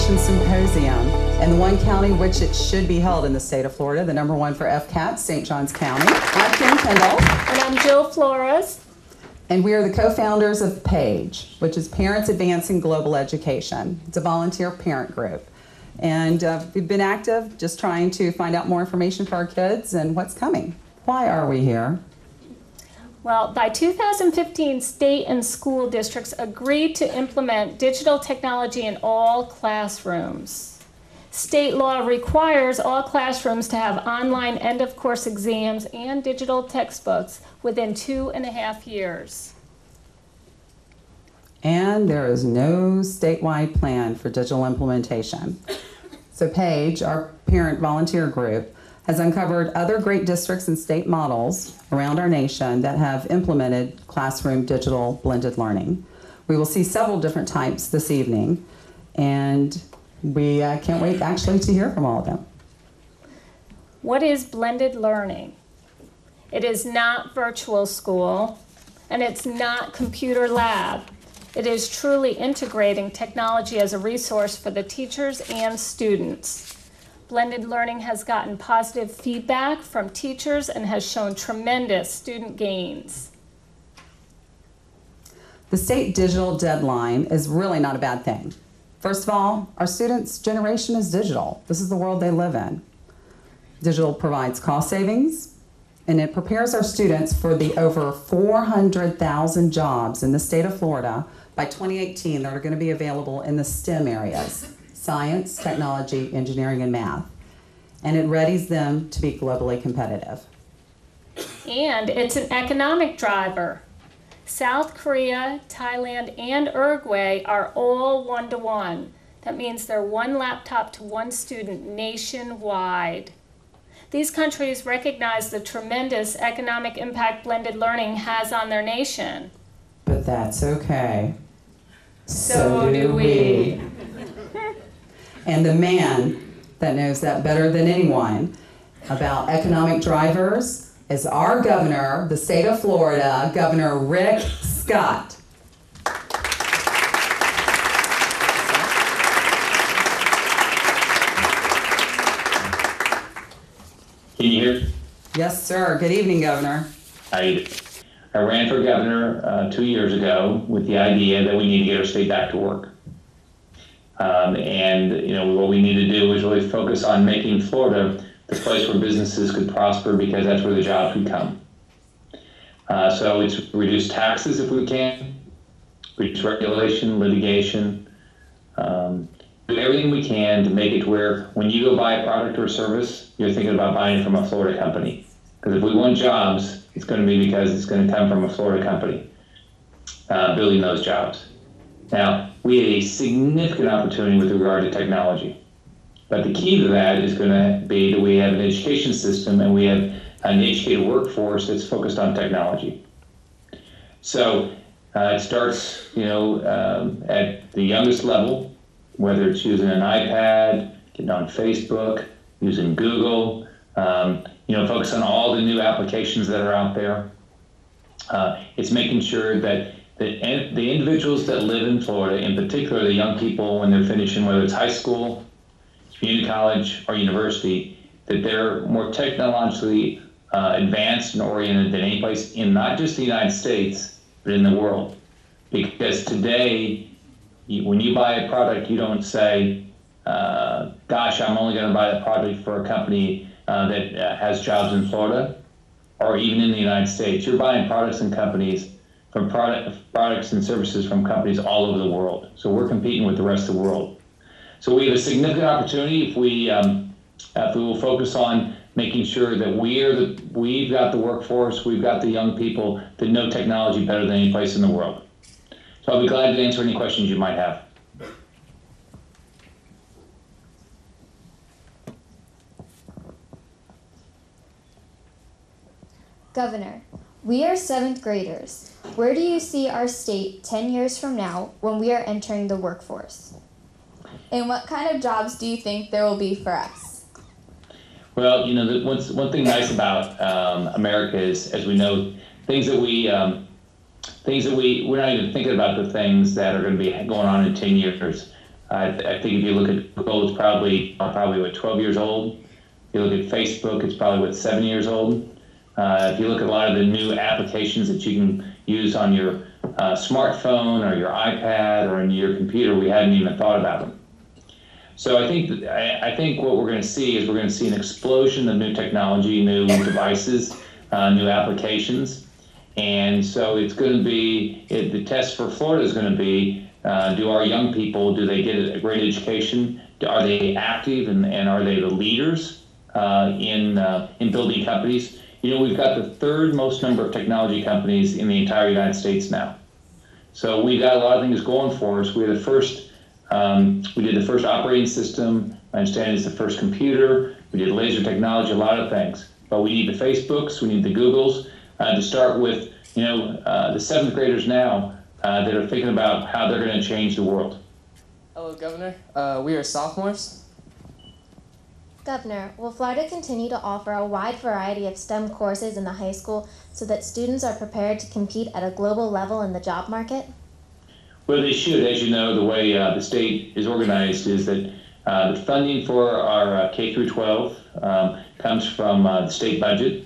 Education Symposium in the one county which it should be held in the state of Florida, the #1 for FCAT, St. Johns County. I'm Kim Kendall. And I'm Jill Flores. And we are the co-founders of PAGE, which is Parents Advancing Global Education. It's a volunteer parent group. And we've been active just trying to find out more information for our kids and what's coming. Why are we here? Well, by 2015, state and school districts agreed to implement digital technology in all classrooms. State law requires all classrooms to have online end-of-course exams and digital textbooks within 2.5 years. And there is no statewide plan for digital implementation. So PAGE, our parent volunteer group, has uncovered other great districts and state models around our nation that have implemented classroom digital blended learning. We will see several different types this evening, and we can't wait actually to hear from all of them. What is blended learning? It is not virtual school, and it's not computer lab. It is truly integrating technology as a resource for the teachers and students. Blended learning has gotten positive feedback from teachers and has shown tremendous student gains. The state digital deadline is really not a bad thing. First of all, our students' generation is digital. This is the world they live in. Digital provides cost savings, and it prepares our students for the over 400,000 jobs in the state of Florida by 2018 that are going to be available in the STEM areas: science, technology, engineering, and math. And it readies them to be globally competitive. And it's an economic driver. South Korea, Thailand, and Uruguay are all 1-to-1. That means they're one laptop to one student nationwide. These countries recognize the tremendous economic impact blended learning has on their nation. But that's okay. So do we. And the man that knows that better than anyone about economic drivers is our governor, the state of Florida, Governor Rick Scott. Can you hear? Yes, sir. Good evening, Governor. I ran for governor 2 years ago with the idea that we need to get our state back to work. What we need to do is really focus on making Florida the place where businesses could prosper, because that's where the jobs would come. So it's reduce taxes if we can, reduce regulation, litigation, do everything we can to make it where when you go buy a product or a service, you're thinking about buying it from a Florida company. Because if we want jobs, it's going to be because it's going to come from a Florida company building those jobs. Now, we have a significant opportunity with regard to technology. But the key to that is going to be that we have an education system and we have an educated workforce that's focused on technology. So it starts, at the youngest level, whether it's using an iPad, getting on Facebook, using Google, focus on all the new applications that are out there. It's making sure that the individuals that live in Florida, in particular the young people when they're finishing, whether it's high school, community college, or university, that they're more technologically advanced and oriented than any place in not just the United States, but in the world. Because today, when you buy a product, you don't say, gosh, I'm only going to buy that product for a company that has jobs in Florida, or even in the United States. You're buying products and companies from products and services from companies all over the world. So we're competing with the rest of the world. So we have a significant opportunity if we will focus on making sure that we've got the workforce, we've got the young people that know technology better than any place in the world. So I'll be glad to answer any questions you might have. Governor, we are 7th graders. Where do you see our state 10 years from now when we are entering the workforce? And what kind of jobs do you think there will be for us? Well, one thing nice about America is, as we know, things that we're not even thinking about the things that are going to be going on in 10 years. I think if you look at Google, it's probably what, 12 years old. If you look at Facebook, it's probably what, 7 years old. If you look at a lot of the new applications that you can use on your smartphone or your iPad or on your computer, we hadn't even thought about them. So I think what we're going to see is we're going to see an explosion of new technology, new devices, new applications. And so it's going to be, the test for Florida is going to be, do our young people, do they get a great education? Are they active and are they the leaders in building companies? You know, we've got the third most number of technology companies in the entire United States now. So we've got a lot of things going for us. We're the first, we did the first operating system. I understand it's the first computer. We did laser technology, a lot of things. But we need the Facebooks, we need the Googles, to start with, you know, the 7th graders now that are thinking about how they're going to change the world. Hello, Governor. We are sophomores. Governor, will Florida continue to offer a wide variety of STEM courses in the high school so that students are prepared to compete at a global level in the job market? Well, they should. As you know, the way the state is organized is that the funding for our K through 12 comes from the state budget.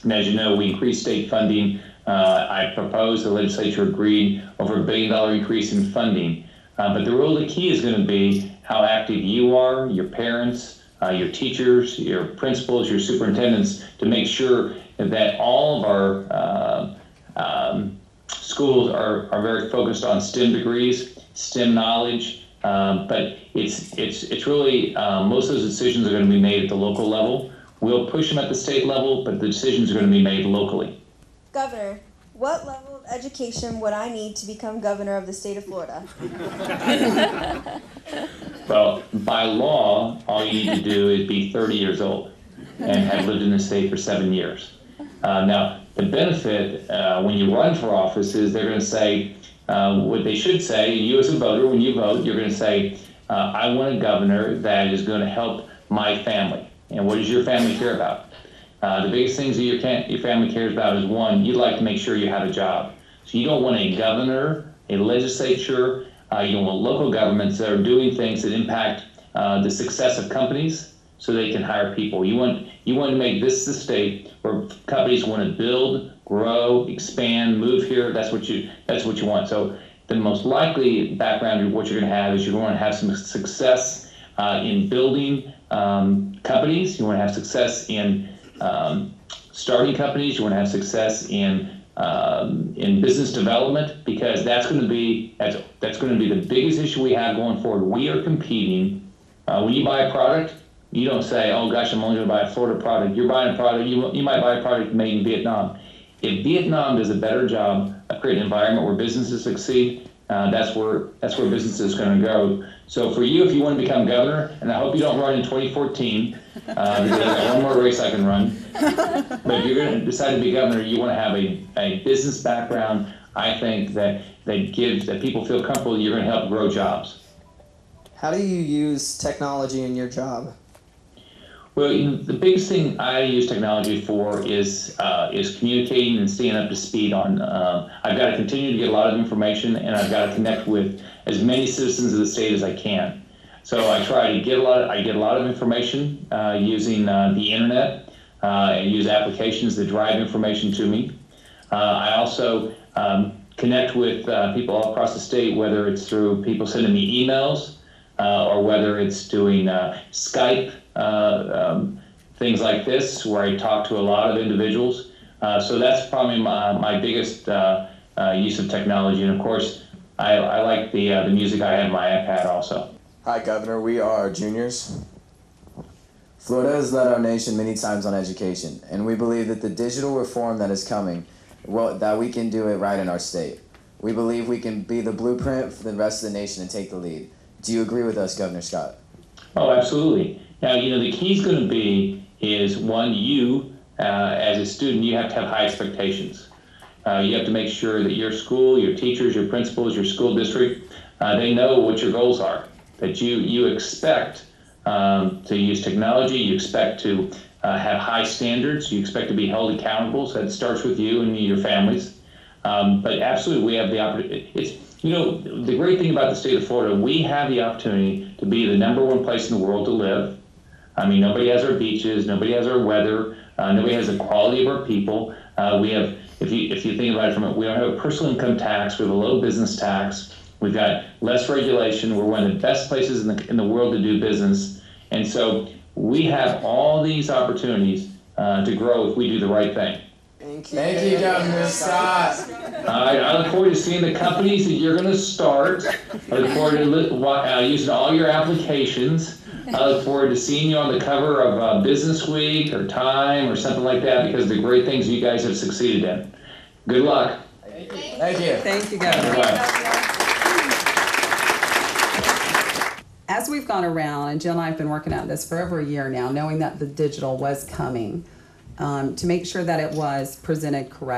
And as you know, we increased state funding. I proposed, the legislature agreed, over $1 billion increase in funding. But the real key is going to be how active you are, your parents, your teachers, your principals, your superintendents, to make sure that all of our schools are very focused on STEM degrees, STEM knowledge. But it's really, most of those decisions are going to be made at the local level. We'll push them at the state level, but the decisions are going to be made locally. Governor, what level of education would I need to become governor of the state of Florida? Well, by law, all you need to do is be 30 years old and have lived in the state for 7 years. Now, the benefit when you run for office is they're going to say, what they should say, you as a voter, when you vote, you're going to say, I want a governor that is going to help my family. And what does your family care about? The biggest things that your family cares about is, one, you'd like to make sure you have a job. So you don't want a governor, a legislature, you don't want local governments that are doing things that impact the success of companies so they can hire people. You want to make this the state where companies want to build, grow, expand, move here. That's what you want. So the most likely background of what you're going to have is you're going to have some success in building companies. You want to have success in starting companies. You want to have success in business development, because that's going to be the biggest issue we have going forward. We are competing. When you buy a product, you don't say, "Oh gosh, I'm only going to buy a Florida product." You're buying a product. You might buy a product made in Vietnam. If Vietnam does a better job of creating an environment where businesses succeed, that's where business is going to go. So for you, if you want to become governor, and I hope you don't run in 2014, because I've got one more race I can run. But if you're going to decide to be governor, you want to have a business background. I think that people feel comfortable. You're going to help grow jobs. How do you use technology in your job? Well, the biggest thing I use technology for is communicating and staying up to speed on. I've got to continue to get a lot of information, and I've got to connect with as many citizens of the state as I can. So I try to get a lot of information using the internet. I use applications that drive information to me. I also connect with people all across the state, whether it's through people sending me emails or whether it's doing Skype. Things like this, where I talk to a lot of individuals. So that's probably my biggest use of technology. And of course, I like the music I have on my iPad also. Hi, Governor. We are juniors. Florida has led our nation many times on education, and we believe that the digital reform that is coming, that we can do it right in our state. We believe we can be the blueprint for the rest of the nation and take the lead. Do you agree with us, Governor Scott? Oh, absolutely. Now, the key is going to be is, one, you, as a student, you have to have high expectations. You have to make sure that your school, your teachers, your principals, your school district, they know what your goals are, that you expect to use technology, you expect to have high standards, you expect to be held accountable, so that starts with you and your families. But absolutely, we have the opportunity. You know, the great thing about the state of Florida, we have the opportunity to be the #1 place in the world to live. I mean, nobody has our beaches, nobody has our weather, nobody has the quality of our people. We have, if you think about it we don't have a personal income tax, we have a low business tax, we've got less regulation, we're one of the best places in the world to do business. And so we have all these opportunities to grow if we do the right thing. Thank you, Governor Scott. I look forward to seeing the companies that you're going to start. I look forward to using all your applications. I look forward to seeing you on the cover of Business Week or Time or something like that because of the great things you guys have succeeded in. Good luck. Thank you. Thank you, Governor. As we've gone around, and Jill and I have been working on this for over a year now, knowing that the digital was coming, to make sure that it was presented correctly.